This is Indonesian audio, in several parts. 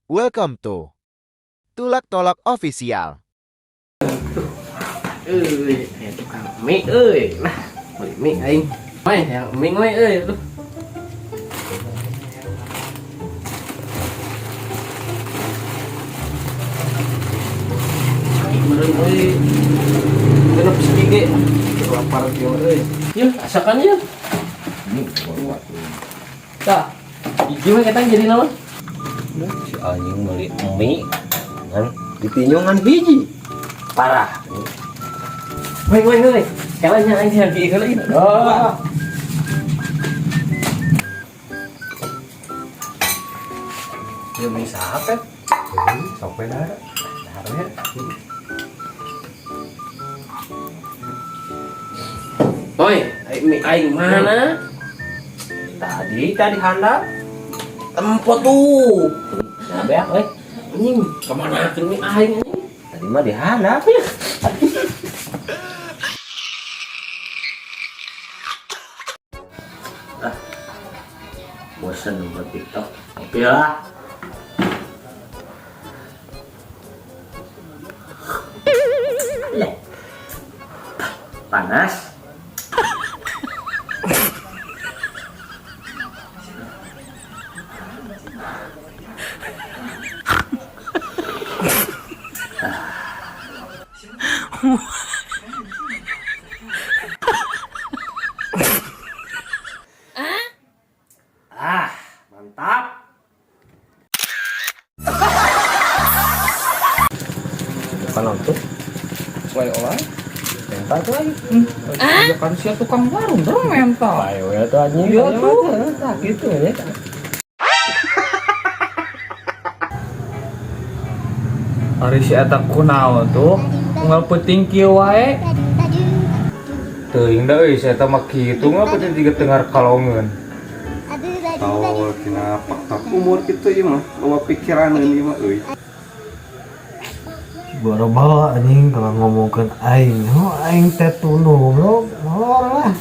Welcome to Tulak Tolak Official. Tukang mie nah beli mie aing main yang mie tuh meureun genep segige lapar kieu yeuh asakan yeuh tah hiji we eta jadi naon Si anjing beli mie kan ditinjongan hiji parah woi kalanya aing lagi ikut lagi dia bisa apa sampai ada ya oi aing mana tadi handap tempat tuh nah beak anjing kemana tuh mie aing tadi mah dihandap ya bosan buat TikTok oke lah panas mantap bukan untuk Wah, olah. mental tuh lagi Ya kan si tukang warung dong mental. ayo ya tuh anjing Iya ayo, tuh. ayo, tak gitu ya Ari si eta kunaon tuh? Unggal penting kieu wae. Teuing da euy si eta mah kitu ngapa penting juga dengar kalongeun. Tahu kena fakta umur gitu ya mah bawa pikiran ini mah euy Boro-boro anjing kalau ngomongkan aing, aing teh tunu bro, molor lah.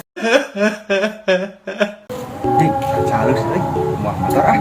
dik calus euy mah motor ah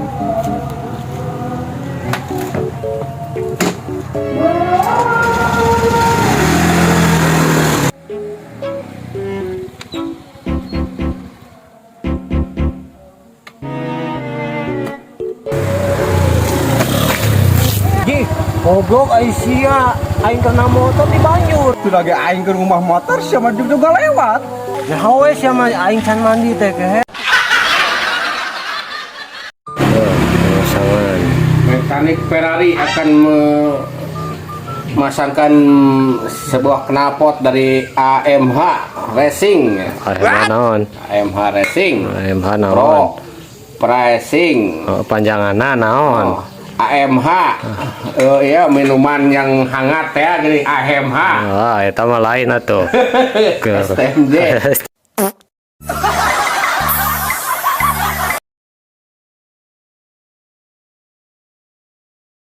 Goblok Aisyah, aing kena motor di banjur. itu lagi aing ke rumah motor sama juga lewat Nah wes sama aing can mandi teh ke. pasangan mekanik Ferrari akan memasangkan sebuah knalpot dari AMH Racing AMH naon AMH Racing AMH Pro naon Pricing panjanganna naon AMH iya minuman yang hangat ya jadi AMH wah eta mah lain atuh STMJ